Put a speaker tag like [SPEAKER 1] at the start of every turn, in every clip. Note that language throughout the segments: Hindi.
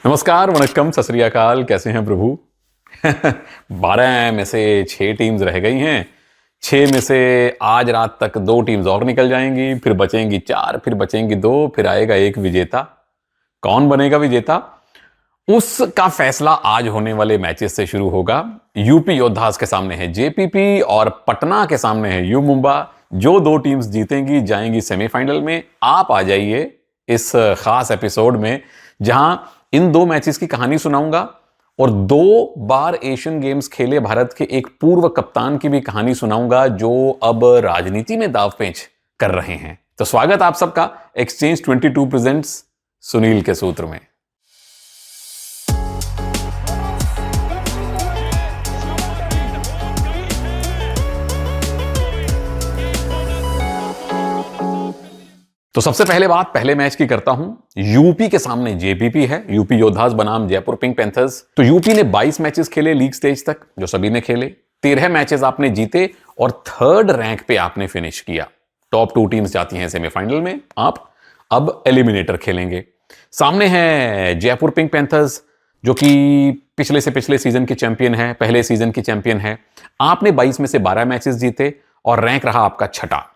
[SPEAKER 1] नमस्कार, वनक्कम, सत श्री अकाल। कैसे हैं प्रभु? 12 में से 6 टीम्स रह गई हैं। 6 में से आज रात तक 2 टीम्स और निकल जाएंगी, फिर बचेंगी 4, फिर बचेंगी 2, फिर आएगा एक विजेता। कौन बनेगा विजेता? उसका फैसला आज होने वाले मैचेस से शुरू होगा। यूपी योद्धास के सामने है जेपीपी और पटना के सामने है यू मुंबा। जो 2 टीम्स जीतेंगी जाएंगी सेमीफाइनल में। आप आ जाइए इस खास एपिसोड में, जहां इन 2 मैचेस की कहानी सुनाऊंगा और 2 बार एशियन गेम्स खेले भारत के एक पूर्व कप्तान की भी कहानी सुनाऊंगा, जो अब राजनीति में दांवपेच कर रहे हैं। तो स्वागत आप सबका एक्सचेंज 22 प्रेजेंट्स सुनील के सूत्र में। तो सबसे पहले बात पहले मैच की करता हूं। यूपी के सामने जेपीपी है, यूपी योद्धास बनाम जयपुर पिंक पैंथर्स। तो यूपी ने 22 मैचेस खेले लीग स्टेज तक, जो सभी ने खेले। 13 मैचेस आपने जीते और 3rd रैंक पे आपने फिनिश किया। टॉप 2 टीम्स जाती हैं सेमीफाइनल में, आप अब एलिमिनेटर खेलेंगे। सामने है जयपुर पिंक पैंथर्स, जो कि पिछले से पिछले सीजन की चैंपियन है, पहले सीजन की चैंपियन है। आपने 22 में से 12 मैचेस जीते और रैंक रहा आपका 6ठा।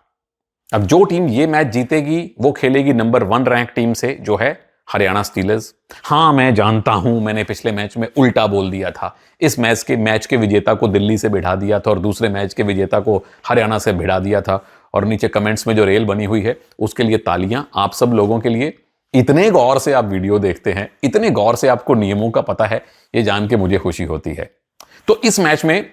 [SPEAKER 1] अब जो टीम ये मैच जीतेगी वो खेलेगी नंबर 1 रैंक टीम से, जो है हरियाणा स्टीलर्स। हां, मैं जानता हूं, मैंने पिछले मैच में उल्टा बोल दिया था। इस मैच के विजेता को दिल्ली से भिड़ा दिया था और दूसरे मैच के विजेता को हरियाणा से भिड़ा दिया था। और नीचे कमेंट्स में जो रेल बनी हुई है उसके लिए तालियां आप सब लोगों के लिए। इतने गौर से आप वीडियो देखते हैं, इतने गौर से आपको नियमों का पता है, ये जान के मुझे खुशी होती है। तो इस मैच में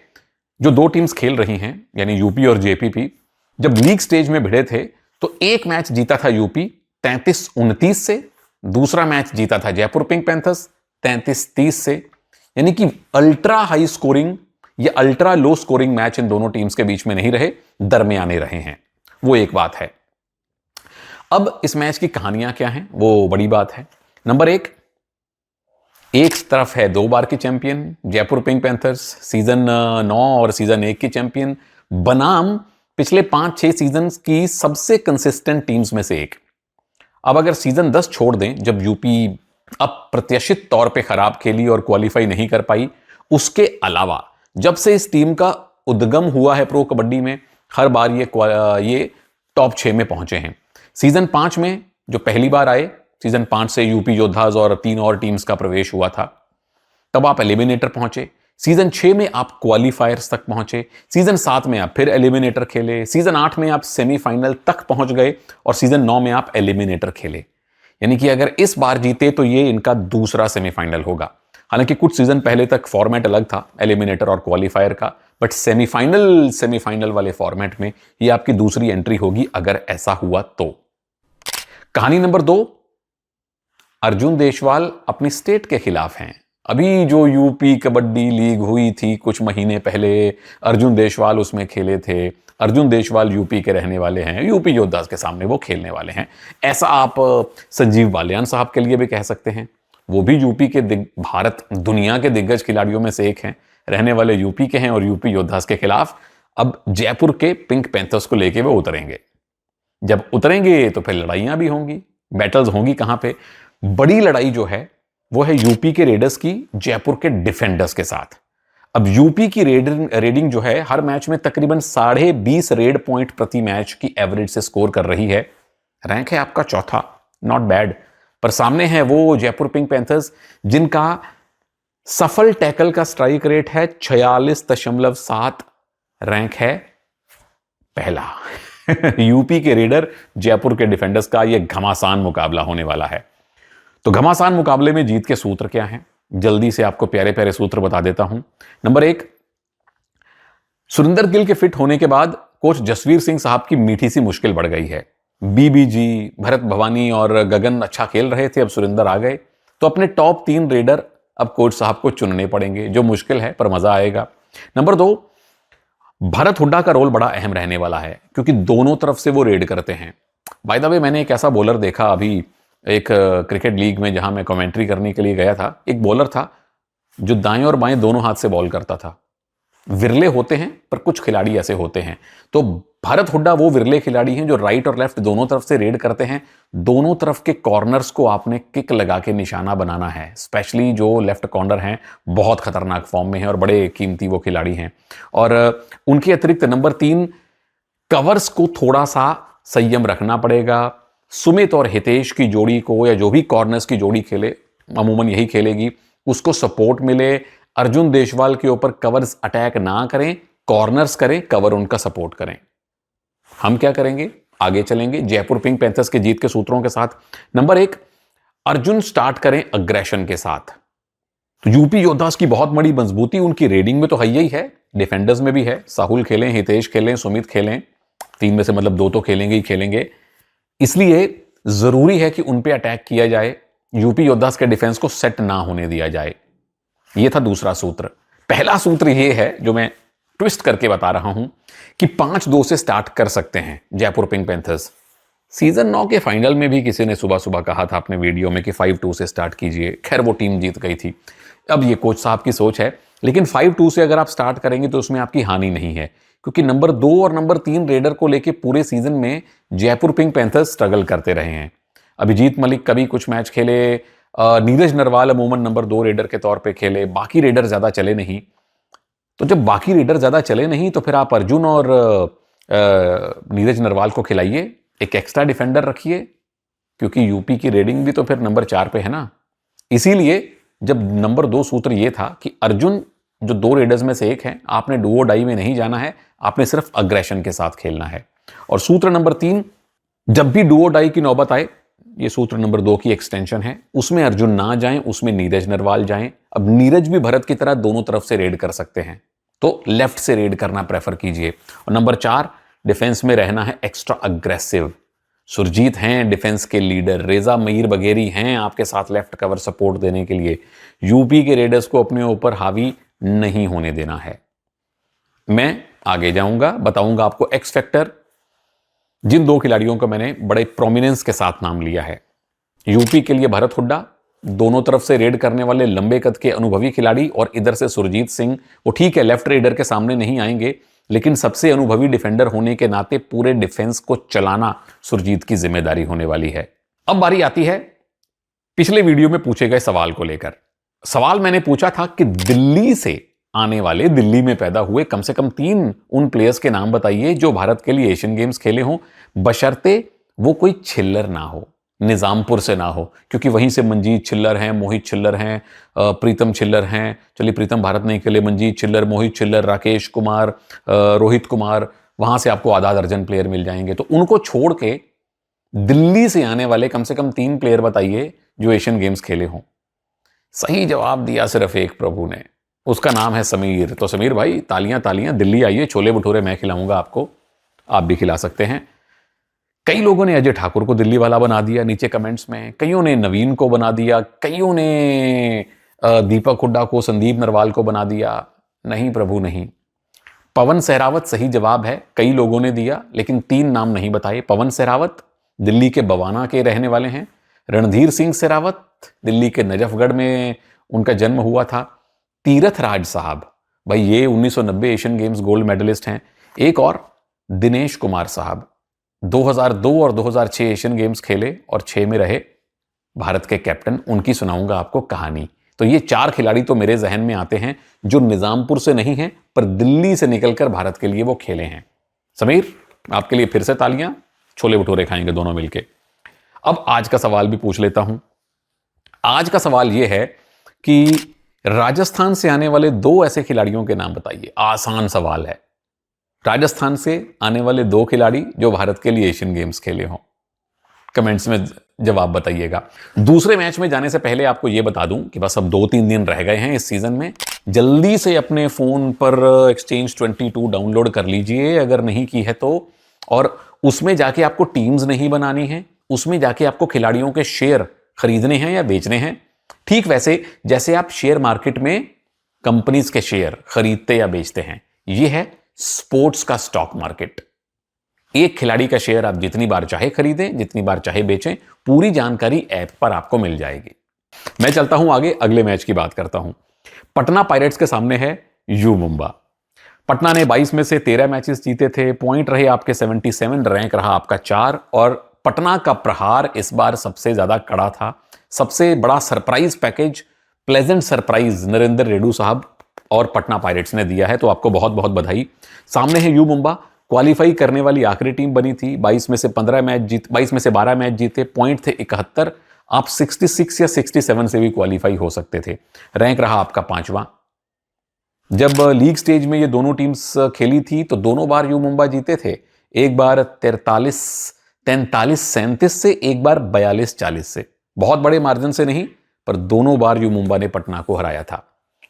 [SPEAKER 1] जो 2 टीम्स खेल रही हैं, यानी यूपी और जेपीपी, जब लीग स्टेज में भिड़े थे तो एक मैच जीता था यूपी 33-29 से, दूसरा मैच जीता था जयपुर पिंक पैंथर्स 33-30 से। यानी कि अल्ट्रा हाई स्कोरिंग या अल्ट्रा लो स्कोरिंग मैच इन दोनों टीम्स के बीच में नहीं रहे, दरमियाने रहे हैं। वो एक बात है। अब इस मैच की कहानियां क्या हैं, वो बड़ी बात है। नंबर 1, एक तरफ है 2 बार की champion Jaipur pink panthers, season 9 और सीजन 1 की चैंपियन, बनाम पिछले 5-6 सीजन की सबसे कंसिस्टेंट टीम्स में से एक। अब अगर सीजन 10 छोड़ दें, जब यूपी अप्रत्याशित तौर पे खराब खेली और क्वालिफाई नहीं कर पाई, उसके अलावा जब से इस टीम का उद्गम हुआ है प्रो कबड्डी में, हर बार ये टॉप 6 में पहुंचे हैं। सीजन 5 में जो पहली बार आए, सीजन 5 से यूपी योद्धास और 3 और टीम्स का प्रवेश हुआ था, तब आप एलिमिनेटर पहुंचे। सीजन 6 में आप क्वालिफायर्स तक पहुंचे। सीजन 7 में आप फिर एलिमिनेटर खेले। सीजन 8 में आप सेमीफाइनल तक पहुंच गए और सीजन 9 में आप एलिमिनेटर खेले। यानी कि अगर इस बार जीते तो ये इनका दूसरा सेमीफाइनल होगा। हालांकि कुछ सीजन पहले तक फॉर्मेट अलग था एलिमिनेटर और क्वालिफायर का, बट सेमीफाइनल वाले फॉर्मेट में ये आपकी दूसरी एंट्री होगी अगर ऐसा हुआ तो। कहानी नंबर 2, अर्जुन देशवाल अपनी स्टेट के खिलाफ हैं। अभी जो यूपी कबड्डी लीग हुई थी कुछ महीने पहले, अर्जुन देशवाल उसमें खेले थे। अर्जुन देशवाल यूपी के रहने वाले हैं, यूपी योद्धास के सामने वो खेलने वाले हैं। ऐसा आप संजीव बालियान साहब के लिए भी कह सकते हैं। वो भी यूपी के भारत दुनिया के दिग्गज खिलाड़ियों में से एक हैं, रहने वाले यूपी के हैं और यूपी योद्धास के खिलाफ अब जयपुर के पिंक पैंथर्स को लेके वो उतरेंगे। जब उतरेंगे तो फिर लड़ाइयां भी होंगी, बैटल्स होंगी। कहां पे? बड़ी लड़ाई जो है वो है यूपी के रेडर्स की जयपुर के डिफेंडर्स के साथ। अब यूपी की रेडिंग जो है हर मैच में तकरीबन 20.5 रेड पॉइंट प्रति मैच की एवरेज से स्कोर कर रही है। रैंक है आपका 4था, नॉट बैड। पर सामने है वो जयपुर पिंक पैंथर्स, जिनका सफल टैकल का स्ट्राइक रेट है 46.7, रैंक है पहला। यूपी के रेडर जयपुर के डिफेंडर्स का यह घमासान मुकाबला होने वाला है। तो घमासान मुकाबले में जीत के सूत्र क्या हैं, जल्दी से आपको प्यारे प्यारे सूत्र बता देता हूं। नंबर 1, सुरिंदर गिल के फिट होने के बाद कोच जसवीर सिंह साहब की मीठी सी मुश्किल बढ़ गई है। बीबीजी, भरत भवानी और गगन अच्छा खेल रहे थे, अब सुरिंदर आ गए तो अपने टॉप 3 रेडर अब कोच साहब को चुनने पड़ेंगे, जो मुश्किल है पर मजा आएगा। नंबर 2, भरत हुड्डा का रोल बड़ा अहम रहने वाला है, क्योंकि दोनों तरफ से वो रेड करते हैं। बाय द वे, मैंने एक ऐसा बॉलर देखा अभी एक क्रिकेट लीग में जहां मैं कमेंट्री करने के लिए गया था। एक बॉलर था जो दाएं और बाएं दोनों हाथ से बॉल करता था। विरले होते हैं, पर कुछ खिलाड़ी ऐसे होते हैं। तो भरत हुड्डा वो विरले खिलाड़ी हैं जो राइट और लेफ्ट दोनों तरफ से रेड करते हैं। दोनों तरफ के कॉर्नर्स को आपने किक लगा के निशाना बनाना है। स्पेशली जो लेफ्ट कॉर्नर हैं, बहुत खतरनाक फॉर्म में हैं और बड़े कीमती वो खिलाड़ी हैं। और उनके अतिरिक्त नंबर 3 कवर्स को थोड़ा सा संयम रखना पड़ेगा। सुमित और हितेश की जोड़ी को, या जो भी कॉर्नर्स की जोड़ी खेले, अमूमन यही खेलेगी, उसको सपोर्ट मिले। अर्जुन देशवाल के ऊपर कवर्स अटैक ना करें, कॉर्नर्स करें, कवर उनका सपोर्ट करें। हम क्या करेंगे, आगे चलेंगे जयपुर पिंक पैंथर्स के जीत के सूत्रों के साथ। नंबर 1, अर्जुन स्टार्ट करें अग्रेशन के साथ। तो यूपी योद्धास की बहुत बड़ी मजबूती उनकी रेडिंग में तो है ही है, डिफेंडर्स में भी है। साहुल खेलें, हितेश खेलें, सुमित खेलें, 3 में से मतलब 2 तो खेलेंगे ही खेलेंगे। इसलिए जरूरी है कि उन पे अटैक किया जाए, यूपी योद्धास के डिफेंस को सेट ना होने दिया जाए। यह था दूसरा सूत्र। पहला सूत्र यह है जो मैं ट्विस्ट करके बता रहा हूं कि 5-2 से स्टार्ट कर सकते हैं जयपुर पिंक पैंथर्स। सीजन 9 के फाइनल में भी किसी ने सुबह सुबह कहा था अपने वीडियो में कि 5-2 से स्टार्ट कीजिए। खैर वो टीम जीत गई थी। अब ये कोच साहब की सोच है, लेकिन 5-2 से अगर आप स्टार्ट करेंगे तो उसमें आपकी हानि नहीं है, क्योंकि नंबर 2 और नंबर 3 रेडर को लेकर पूरे सीजन में जयपुर पिंक पैंथर्स स्ट्रगल करते रहे हैं। अभिजीत मलिक कभी कुछ मैच खेले, नीरज नरवाल अमूमन नंबर 2 रेडर के तौर पे खेले, बाकी रेडर ज्यादा चले नहीं। तो जब बाकी रेडर ज्यादा चले नहीं तो फिर आप अर्जुन और नीरज नरवाल को खिलाइए, एक एक्स्ट्रा डिफेंडर रखिए, क्योंकि यूपी की रेडिंग भी तो फिर नंबर 4 पे है ना। इसीलिए जब नंबर 2 सूत्र यह था कि अर्जुन जो 2 रेडर्स में से एक है, आपने डुओ डाई में नहीं जाना है, आपने सिर्फ अग्रेशन के साथ खेलना है। और सूत्र नंबर 3, जब भी डुओ डाई की नौबत आए, ये सूत्र नंबर 2 की एक्सटेंशन है, उसमें अर्जुन ना जाएं, उसमें नीरज नरवाल जाएं। अब नीरज भी भरत की तरह दोनों तरफ से रेड कर सकते हैं, तो लेफ्ट से रेड करना प्रेफर कीजिए। और नंबर 4, डिफेंस में रहना है एक्स्ट्रा अग्रेसिव। सुरजीत हैं डिफेंस के लीडर, रेजा मीर बगेरी हैं आपके साथ लेफ्ट कवर सपोर्ट देने के लिए। यूपी के रेडर्स को अपने ऊपर हावी नहीं होने देना है। मैं आगे जाऊंगा, बताऊंगा आपको एक्स फैक्टर, जिन 2 खिलाड़ियों का मैंने बड़े प्रोमिनेंस के साथ नाम लिया है। यूपी के लिए भरत हुड्डा, दोनों तरफ से रेड करने वाले लंबे कद के अनुभवी खिलाड़ी, और इधर से सुरजीत सिंह। वो ठीक है लेफ्ट रेडर के सामने नहीं आएंगे, लेकिन सबसे अनुभवी डिफेंडर होने के नाते पूरे डिफेंस को चलाना सुरजीत की जिम्मेदारी होने वाली है। अब बारी आती है पिछले वीडियो में पूछे गए सवाल को लेकर। सवाल मैंने पूछा था कि दिल्ली से आने वाले, दिल्ली में पैदा हुए कम से कम 3 उन प्लेयर्स के नाम बताइए जो भारत के लिए एशियन गेम्स खेले हों, बशर्ते वो कोई छिल्लर ना हो, निजामपुर से ना हो, क्योंकि वहीं से मंजीत छिल्लर हैं, मोहित छिल्लर हैं, प्रीतम छिल्लर हैं। चलिए प्रीतम भारत नहीं खेले, मंजीत छिल्लर, मोहित छिल्लर, राकेश कुमार, रोहित कुमार, वहां से आपको आधा दर्जन प्लेयर मिल जाएंगे। तो उनको छोड़ के दिल्ली से आने वाले कम से कम 3 प्लेयर बताइए जो एशियन गेम्स खेले हों। सही जवाब दिया सिर्फ एक प्रभु ने, उसका नाम है समीर। तो समीर भाई तालियां तालियां, दिल्ली आइए, छोले भटूरे मैं खिलाऊंगा आपको, आप भी खिला सकते हैं। कई लोगों ने अजय ठाकुर को दिल्ली वाला बना दिया नीचे कमेंट्स में, कईयों ने नवीन को बना दिया, कईयों ने दीपक हुड्डा को, संदीप नरवाल को बना दिया। नहीं प्रभु नहीं, पवन सहरावत सही जवाब है, कई लोगों ने दिया, लेकिन 3 नाम नहीं बताए। पवन सहरावत दिल्ली के बवाना के रहने वाले हैं। रणधीर सिंह सहरावत दिल्ली के नजफगढ़ में उनका जन्म हुआ था। तीरथ राज साहब, भाई ये 1990 एशियन गेम्स गोल्ड मेडलिस्ट हैं। एक और दिनेश कुमार साहब, 2002 और 2006 एशियन गेम्स खेले और 6 में रहे भारत के कैप्टन। उनकी सुनाऊंगा आपको कहानी। तो ये 4 खिलाड़ी तो मेरे जहन में आते हैं जो निजामपुर से नहीं हैं, पर दिल्ली से निकलकर भारत के लिए वो खेले हैं। समीर आपके लिए फिर से तालियां, छोले भटूरे खाएंगे दोनों मिलके। अब आज का सवाल भी पूछ लेता हूं। आज का सवाल यह है कि राजस्थान से आने वाले 2 ऐसे खिलाड़ियों के नाम बताइए। आसान सवाल है। राजस्थान से आने वाले 2 खिलाड़ी जो भारत के लिए एशियन गेम्स खेले हों। कमेंट्स में जवाब बताइएगा। दूसरे मैच में जाने से पहले आपको यह बता दूं कि बस अब 2-3 दिन रह गए हैं इस सीजन में। जल्दी से अपने फोन पर एक्सचेंज 22 डाउनलोड कर लीजिए अगर नहीं की है तो, और उसमें जाके आपको टीम्स नहीं बनानी है, उसमें जाके आपको खिलाड़ियों के शेयर खरीदने हैं या बेचने हैं। ठीक वैसे जैसे आप शेयर मार्केट में कंपनीज के शेयर खरीदते या बेचते हैं। यह है स्पोर्ट्स का स्टॉक मार्केट। एक खिलाड़ी का शेयर आप जितनी बार चाहे खरीदें, जितनी बार चाहे बेचें, पूरी जानकारी ऐप पर आपको मिल जाएगी। मैं चलता हूं आगे, अगले मैच की बात करता हूं। पटना पायरेट्स के सामने है यू मुंबा। पटना ने 22 में से 13 मैचेस जीते थे, पॉइंट रहे आपके 77, रैंक रहा आपका 4, और पटना का प्रहार इस बार सबसे ज्यादा कड़ा था। सबसे बड़ा surprise package, pleasant surprise Narendra Reddy साहब और पटना पायरेट्स ने दिया है, तो आपको बहुत बहुत बधाई। सामने है यू मुंबा, क्वालिफाई करने वाली आखिरी टीम बनी थी, 22 में से 12 मैच जीते, पॉइंट थे 71। आप 66 या 67 से भी क्वालिफाई हो सकते थे, रैंक रहा आपका 5वां। जब लीग स्टेज में ये दोनों टीम्स खेली थी तो दोनों बार यू मुंबा जीते थे, एक बार 43-37 से, एक बार 42-40 से। बहुत बड़े मार्जिन से नहीं, पर दोनों बार यू मुंबा ने पटना को हराया था।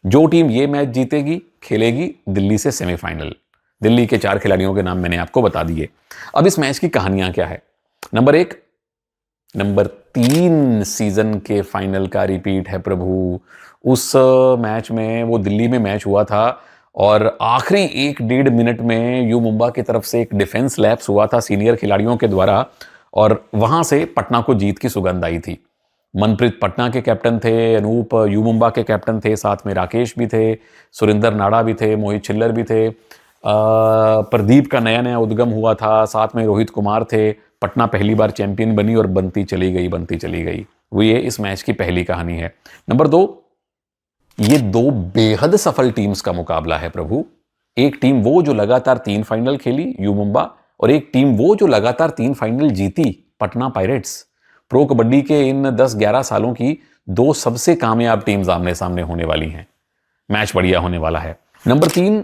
[SPEAKER 1] जो टीम ये मैच जीतेगी खेलेगी दिल्ली से सेमीफाइनल। दिल्ली के 4 खिलाड़ियों के नाम मैंने आपको बता दिए। अब इस मैच की कहानियां क्या है? नंबर 1, नंबर 3 सीजन के फाइनल का रिपीट है प्रभु। उस मैच में, वो दिल्ली में मैच हुआ था और आखिरी 1-1.5 मिनट में यू मुंबा की तरफ से एक डिफेंस लैप्स हुआ था सीनियर खिलाड़ियों के द्वारा, और वहां से पटना को जीत की सुगंध आई थी। मनप्रीत पटना के कैप्टन थे, अनूप यू मुंबा के कैप्टन थे, साथ में राकेश भी थे, सुरेंद्र नाड़ा भी थे, मोहित छिल्लर भी थे, प्रदीप का नया नया उद्गम हुआ था, साथ में रोहित कुमार थे। पटना पहली बार चैंपियन बनी और बनती चली गई। वो ये इस मैच की पहली कहानी है। नंबर 2, ये 2 बेहद सफल टीम्स का मुकाबला है प्रभु। एक टीम वो जो लगातार 3 फाइनल खेली, यू मुंबा, और एक टीम वो जो लगातार 3 फाइनल जीती, पटना पायरेट्स। प्रो कबड्डी के इन 10-11 सालों की 2 सबसे कामयाब टीम्स आमने सामने होने वाली हैं। मैच बढ़िया होने वाला है। नंबर 3,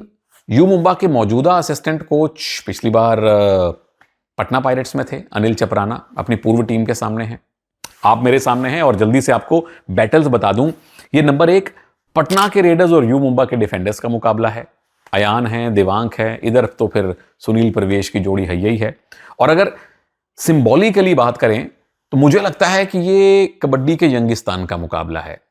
[SPEAKER 1] यू मुंबा के मौजूदा असिस्टेंट कोच पिछली बार पटना पायरेट्स में थे, अनिल चपराना, अपनी पूर्व टीम के सामने हैं। आप मेरे सामने हैं और जल्दी से आपको बैटल्स बता दूं। ये नंबर 1 पटना के रेडर्स और यू मुंबा के डिफेंडर्स का मुकाबला है। अयान है, देवांक है, इधर तो फिर सुनील प्रवेश की जोड़ी है यही है। और अगर सिंबॉलिकली बात करें तो मुझे लगता है कि ये कबड्डी के यंगिस्तान का मुकाबला है।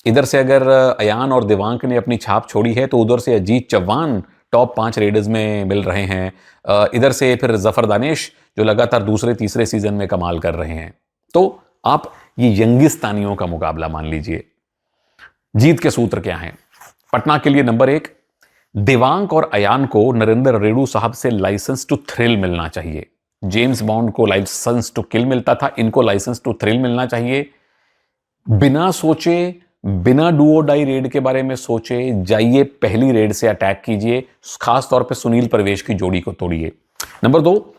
[SPEAKER 1] इधर से अगर अयान और देवांक ने अपनी छाप छोड़ी है तो उधर से अजीत चौहान टॉप 5 रेडर्स में मिल रहे हैं। इधर से फिर जफर दानिश जो लगातार दूसरे तीसरे सीजन में कमाल कर रहे हैं। तो आप ये यंगिस्तानियों का मुकाबला मान लीजिए। जीत के सूत्र क्या हैं? पटना के लिए नंबर 1, देवांक और अयान को नरेंद्र रेडू साहब से लाइसेंस टू थ्रिल मिलना चाहिए। जेम्स बॉन्ड को लाइसेंस टू किल मिलता था, इनको लाइसेंस टू थ्रिल मिलना चाहिए। बिना सोचे, बिना डुओ डाई रेड के बारे में सोचे जाइए, पहली रेड से अटैक कीजिए, खास तौर पे सुनील प्रवेश की जोड़ी को तोड़िए। नंबर 2,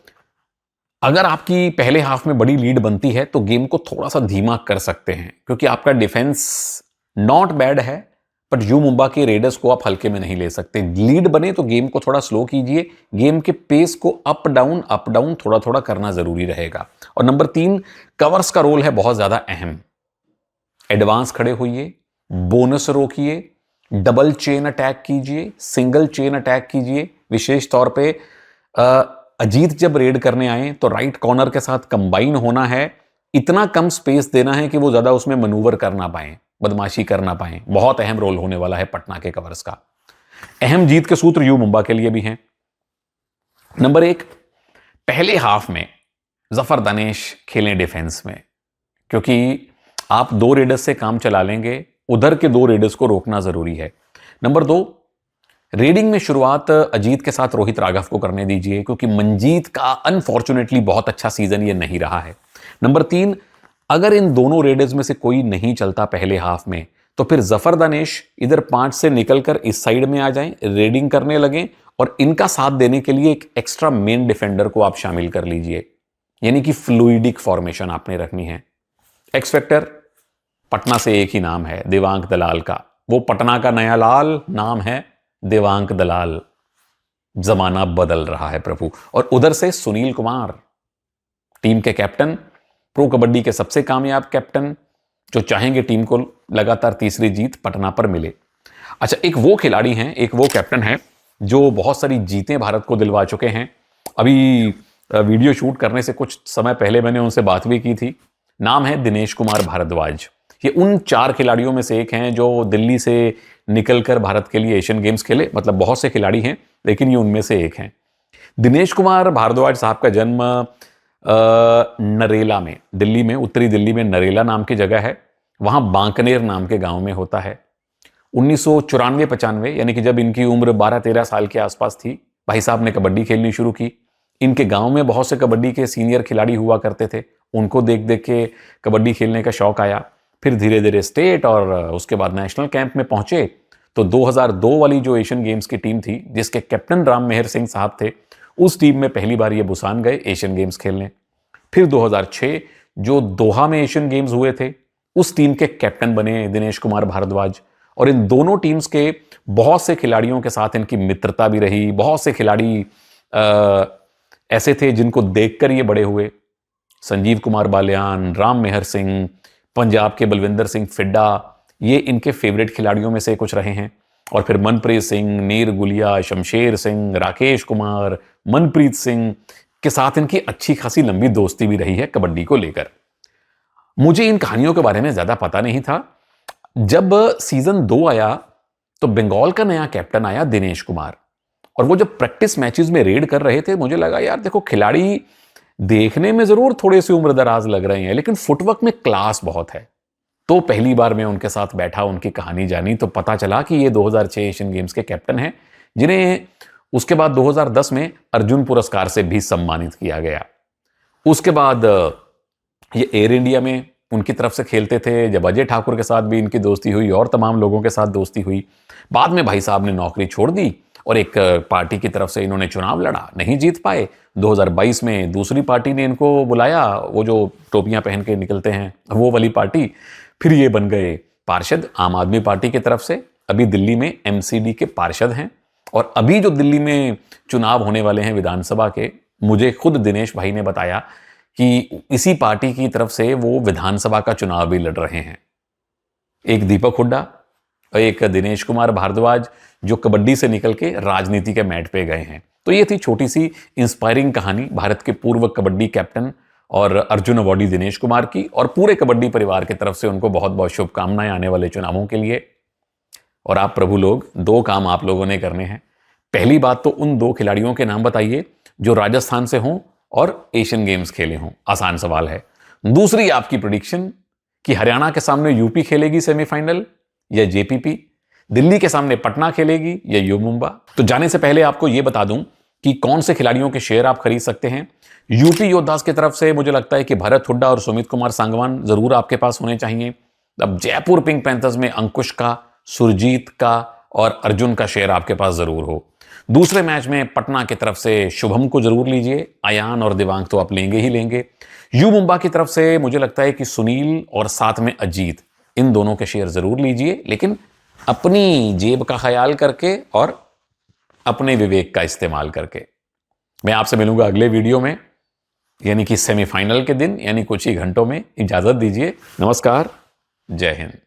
[SPEAKER 1] अगर आपकी पहले हाफ में बड़ी लीड बनती है तो गेम को थोड़ा सा धीमा कर सकते हैं, क्योंकि आपका डिफेंस नॉट बैड है, पर यू मुंबा के रेडर्स को आप हल्के में नहीं ले सकते। लीड बने तो गेम को थोड़ा स्लो कीजिए, गेम के पेस को अप डाउन थोड़ा थोड़ा करना जरूरी रहेगा। और नंबर 3, कवर्स का रोल है बहुत ज्यादा अहम। एडवांस खड़े होइए, बोनस रोकिए, डबल चेन अटैक कीजिए, सिंगल चेन अटैक कीजिए। विशेष तौर पे अजीत जब रेड करने आए तो राइट कॉर्नर के साथ कंबाइन होना है, इतना कम स्पेस देना है कि वो ज्यादा उसमें मनूवर कर ना पाए, बदमाशी कर ना पाए। बहुत अहम रोल होने वाला है पटना के कवर्स का। अहम जीत के सूत्र यू मुंबा के लिए भी हैं। नंबर 1, पहले हाफ में जफर दानिश खेलें डिफेंस में, क्योंकि आप 2 रेडर्स से काम चला लेंगे, उधर के 2 रेडर्स को रोकना जरूरी है। नंबर 2, रेडिंग में शुरुआत अजीत के साथ रोहित राघव को करने दीजिए, क्योंकि मंजीत का अनफॉर्चुनेटली बहुत अच्छा सीजन ये नहीं रहा है। नंबर 3, अगर इन दोनों रेडर्स में से कोई नहीं चलता पहले हाफ में, तो फिर जफर दानिश इधर 5 से निकलकर इस साइड में आ जाएं, रेडिंग करने लगें, और इनका साथ देने के लिए एक एक्स्ट्रा मेन डिफेंडर को आप शामिल कर लीजिए। यानी कि फ्लूइडिक फॉर्मेशन आपने रखनी है। एक्स फैक्टर पटना से एक ही नाम है, देवांक दलाल का। वो पटना का नया लाल नाम है देवांक दलाल। जमाना बदल रहा है प्रभु। और उधर से सुनील कुमार, टीम के कैप्टन, प्रो कबड्डी के सबसे कामयाब कैप्टन, जो चाहेंगे टीम को लगातार तीसरी जीत पटना पर मिले। अच्छा, एक वो खिलाड़ी हैं, एक वो कैप्टन है जो बहुत सारी जीतें भारत को दिलवा चुके हैं। अभी वीडियो शूट करने से कुछ समय पहले मैंने उनसे बात भी की थी। नाम है दिनेश कुमार भारद्वाज। ये उन 4 खिलाड़ियों में से एक हैं जो दिल्ली से निकलकर भारत के लिए एशियन गेम्स खेले। मतलब बहुत से खिलाड़ी हैं, लेकिन ये उनमें से एक हैं। दिनेश कुमार भारद्वाज साहब का जन्म नरेला में, दिल्ली में, उत्तरी दिल्ली में नरेला नाम की जगह है, वहां बांकनेर नाम के गांव में होता है। 1994-95 यानी कि जब इनकी उम्र 12-13 साल के आसपास थी, भाई साहब ने कबड्डी खेलनी शुरू की। इनके गांव में बहुत से कबड्डी के सीनियर खिलाड़ी हुआ करते थे, उनको देख देख के कबड्डी खेलने का शौक आया। फिर धीरे धीरे स्टेट और उसके बाद नेशनल कैंप में पहुंचे। तो 2002 वाली जो एशियन गेम्स की टीम थी, जिसके कैप्टन राम मेहर सिंह साहब थे, उस टीम में पहली बार ये बुसान गए एशियन गेम्स खेलने। फिर 2006 जो दोहा में एशियन गेम्स हुए थे, उस टीम के कैप्टन बने दिनेश कुमार भारद्वाज। और इन दोनों टीम्स के बहुत से खिलाड़ियों के साथ इनकी मित्रता भी रही। बहुत से खिलाड़ी ऐसे थे जिनको देखकर ये बड़े हुए। संजीव कुमार बालियान, राम मेहर सिंह, पंजाब के बलविंदर सिंह फिड्डा, ये इनके फेवरेट खिलाड़ियों में से कुछ रहे हैं। और फिर मनप्रीत सिंह, नीर गुलिया, शमशेर सिंह, राकेश कुमार, मनप्रीत सिंह के साथ इनकी अच्छी खासी लंबी दोस्ती भी रही है कबड्डी को लेकर। मुझे इन कहानियों के बारे में ज्यादा पता नहीं था। जब सीजन 2 आया तो बंगाल का नया कैप्टन आया दिनेश कुमार, और वो जब प्रैक्टिस मैचेस में रेड कर रहे थे, मुझे लगा यार देखो, खिलाड़ी देखने में जरूर थोड़े से उम्रदराज लग रहे हैं, लेकिन फुटवर्क में क्लास बहुत है। तो पहली बार मैं उनके साथ बैठा, उनकी कहानी जानी, तो पता चला कि ये 2006 एशियन गेम्स के कैप्टन हैं, जिन्हें उसके बाद 2010 में अर्जुन पुरस्कार से भी सम्मानित किया गया। उसके बाद ये एयर इंडिया में उनकी तरफ से खेलते थे। जब अजय ठाकुर के साथ भी इनकी दोस्ती हुई और तमाम लोगों के साथ दोस्ती हुई। बाद में भाई साहब ने नौकरी छोड़ दी और एक पार्टी की तरफ से इन्होंने चुनाव लड़ा, नहीं जीत पाए। 2022 में दूसरी पार्टी ने इनको बुलाया, वो जो टोपियां पहन के निकलते हैं वो वाली पार्टी। फिर ये बन गए पार्षद आम आदमी पार्टी की तरफ से। अभी दिल्ली में एमसीडी के पार्षद हैं। और अभी जो दिल्ली में चुनाव होने वाले हैं विधानसभा के, मुझे खुद दिनेश भाई ने बताया कि इसी पार्टी की तरफ से वो विधानसभा का चुनाव भी लड़ रहे हैं। एक दीपक हुड्डा और एक दिनेश कुमार भारद्वाज, जो कबड्डी से निकल के राजनीति के मैट पे गए हैं। तो ये थी छोटी सी इंस्पायरिंग कहानी भारत के पूर्व कबड्डी कैप्टन और अर्जुन अवॉर्डी दिनेश कुमार की, और पूरे कबड्डी परिवार की तरफ से उनको बहुत बहुत शुभकामनाएं आने वाले चुनावों के लिए। और आप प्रभु लोग, 2 काम आप लोगों ने करने हैं। पहली बात तो उन 2 खिलाड़ियों के नाम बताइए जो राजस्थान से हों और एशियन गेम्स खेले हों। आसान सवाल है। दूसरी आपकी प्रेडिक्शन कि हरियाणा के सामने यूपी खेलेगी सेमीफाइनल या जेपीपी, दिल्ली के सामने पटना खेलेगी या यू मुंबा। तो जाने से पहले आपको यह बता दूं कि कौन से खिलाड़ियों के शेयर आप खरीद सकते हैं। यूपी योद्धास की तरफ से मुझे लगता है कि भरत हुड्डा और सुमित कुमार सांगवान जरूर आपके पास होने चाहिए। अब जयपुर पिंक पैंथर्स में अंकुश का, सुरजीत का और अर्जुन का शेयर आपके पास जरूर हो। दूसरे मैच में पटना की तरफ से शुभम को जरूर लीजिए। अयान और दिवांग तो आप लेंगे ही लेंगे। यू मुंबा की तरफ से मुझे लगता है कि सुनील और साथ में अजीत, इन दोनों के शेयर जरूर लीजिए, लेकिन अपनी जेब का ख्याल करके और अपने विवेक का इस्तेमाल करके। मैं आपसे मिलूंगा अगले वीडियो में, यानी कि सेमीफाइनल के दिन, यानी कुछ ही घंटों में। इजाजत दीजिए। नमस्कार, जय हिंद।